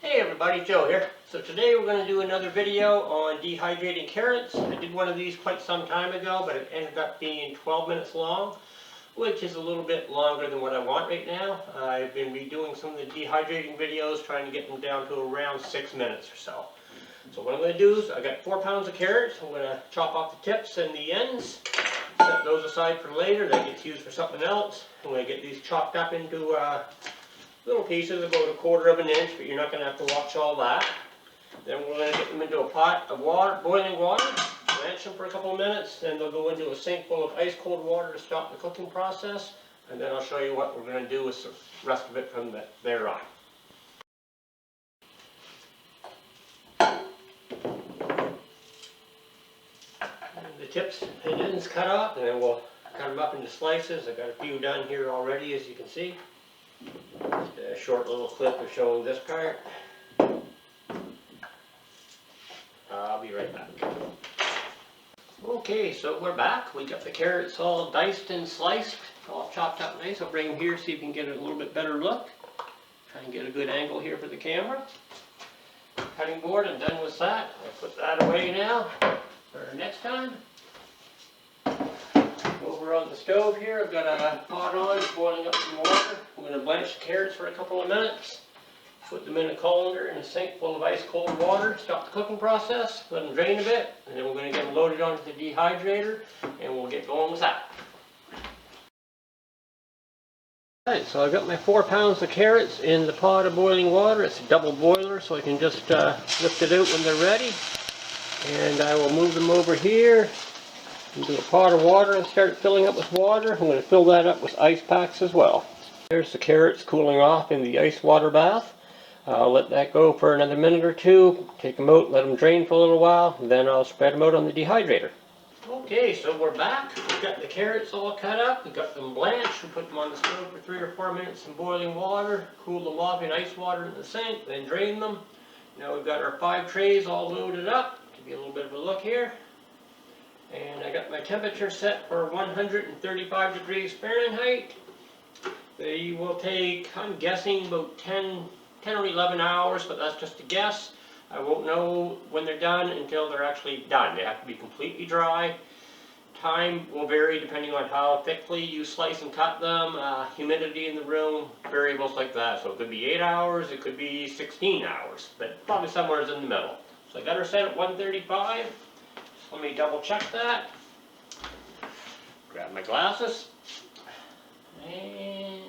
Hey everybody, Joe here. So today we're going to do another video on dehydrating carrots. I did one of these quite some time ago, but it ended up being 12 minutes long, which is a little bit longer than what I want right now. I've been redoing some of the dehydrating videos, trying to get them down to around 6 minutes or so. So what I'm going to do is, I got 4 pounds of carrots. I'm going to chop off the tips and the ends, set those aside for later. That gets used for something else. I'm going to get these chopped up into little pieces, about 1/4 of an inch, but you're not going to have to watch all that. Then we're going to get them into a pot of water, boiling water, blanch them for a couple of minutes, then they'll go into a sink full of ice cold water to stop the cooking process, and then I'll show you what we're going to do with the rest of it from there on. And the tips and ends cut off, and then we'll cut them up into slices. I've got a few done here already, as you can see. Just a short little clip of showing this part. I'll be right back. Okay, so we're back. We got the carrots all diced and sliced, all chopped up nice. I'll bring them here so you can get a little bit better look. Try and get a good angle here for the camera. Cutting board, I'm done with that. I'll put that away now for next time. Over on the stove here, I've got a pot on, boiling up some water. I'm going to blanch the carrots for a couple of minutes. Put them in a colander in a sink full of ice cold water. Stop the cooking process, let them drain a bit, and then we're going to get them loaded onto the dehydrator, and we'll get going with that. Alright, so I've got my 4 pounds of carrots in the pot of boiling water. It's a double boiler, so I can just lift it out when they're ready. And I will move them over here into a pot of water and start filling up with water. I'm going to fill that up with ice packs as well. There's the carrots cooling off in the ice water bath. I'll let that go for another minute or two, take them out, let them drain for a little while, and then I'll spread them out on the dehydrator. Okay, so we're back. We've got the carrots all cut up, we've got them blanched, we put them on the stove for 3 or 4 minutes in boiling water, cool them off in ice water in the sink, then drain them. Now we've got our 5 trays all loaded up. Give you a little bit of a look here. And I got my temperature set for 135 degrees Fahrenheit. They will take, I'm guessing, about 10 or 11 hours, but that's just a guess. I won't know when they're done until they're actually done. They have to be completely dry. Time will vary depending on how thickly you slice and cut them, humidity in the room, variables like that. So it could be 8 hours, it could be 16 hours, but probably somewhere in the middle. So I got her set at 135. Let me double check that. Grab my glasses. And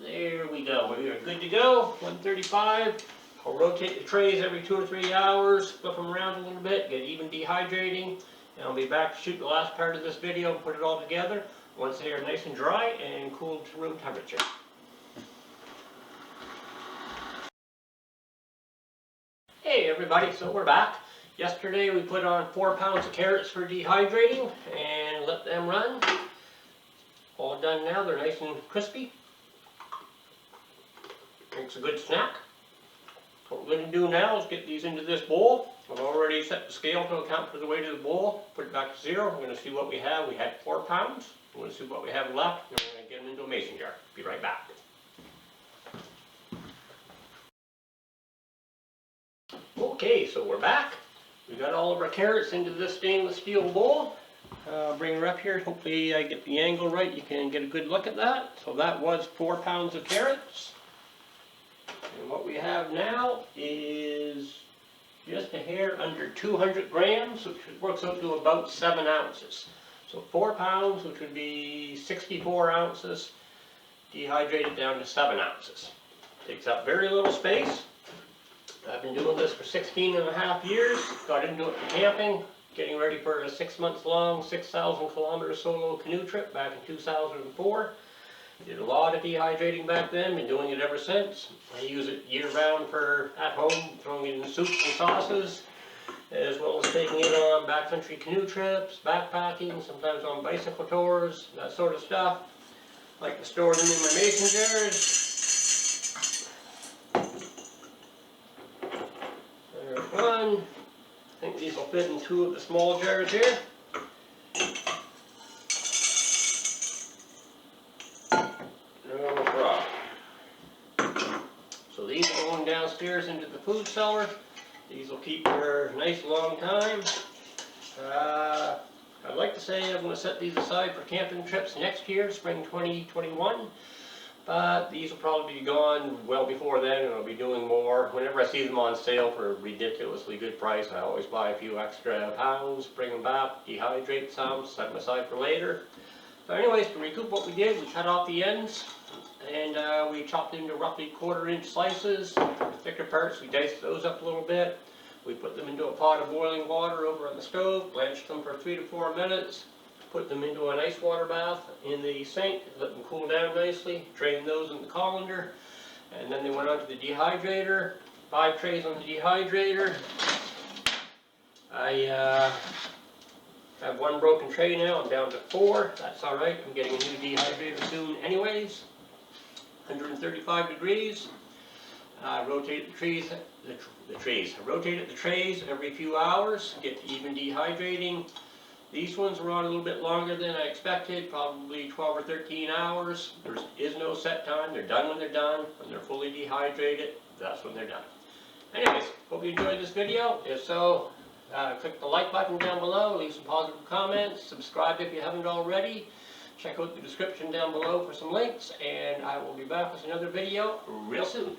there we go. We are good to go. 135. I'll rotate the trays every 2 or 3 hours, flip them around a little bit, get even dehydrating. And I'll be back to shoot the last part of this video and put it all together once they are nice and dry and cooled to room temperature. Hey everybody, so we're back. Yesterday we put on 4 pounds of carrots for dehydrating and let them run. All done now, they're nice and crispy. Makes a good snack. What we're going to do now is get these into this bowl. I've already set the scale to account for the weight of the bowl. Put it back to 0. We're going to see what we have. We had 4 pounds. We're going to see what we have left. And we're going to get them into a mason jar. Be right back. Okay, so we're back. We got all of our carrots into this stainless steel bowl. Bring her up here. Hopefully I get the angle right. You can get a good look at that. So that was 4 pounds of carrots. And what we have now is just a hair under 200 grams, which works out to about 7 ounces. So 4 pounds, which would be 64 ounces, dehydrated down to 7 ounces. Takes up very little space. I've been doing this for 16.5 years. Got into it for camping, getting ready for a 6 months long, 6,000 kilometer solo canoe trip back in 2004. Did a lot of dehydrating back then, been doing it ever since. I use it year round for at home, throwing it in soups and sauces, as well as taking it on backcountry canoe trips, backpacking, sometimes on bicycle tours, that sort of stuff. I like to store them in my mason jars. There's one. I think these will fit in 2 of the small jars here. downstairs into the food cellar. These will keep for a nice long time. I'd like to say I'm going to set these aside for camping trips next year, spring 2021. But these will probably be gone well before then, and I'll be doing more. Whenever I see them on sale for a ridiculously good price, I always buy a few extra pounds, bring them back, dehydrate some, set them aside for later. So anyways, to recoup what we did, we cut off the ends, and we chopped into roughly 1/4-inch slices. The thicker parts, we diced those up a little bit. We put them into a pot of boiling water over on the stove, blanched them for 3 to 4 minutes, put them into an ice water bath in the sink, let them cool down nicely, drained those in the colander, and then they went onto the dehydrator. 5 trays on the dehydrator. I have 1 broken tray now, I'm down to 4. That's alright, I'm getting a new dehydrator soon anyways. 135 degrees. Rotate rotated the trays every few hours, get to even dehydrating. These ones were on a little bit longer than I expected, probably 12 or 13 hours. There is no set time, they're done when they're done. When they're fully dehydrated, that's when they're done. Anyways, hope you enjoyed this video. If so, click the like button down below, leave some positive comments, subscribe if you haven't already. Check out the description down below for some links, and I will be back with another video real soon.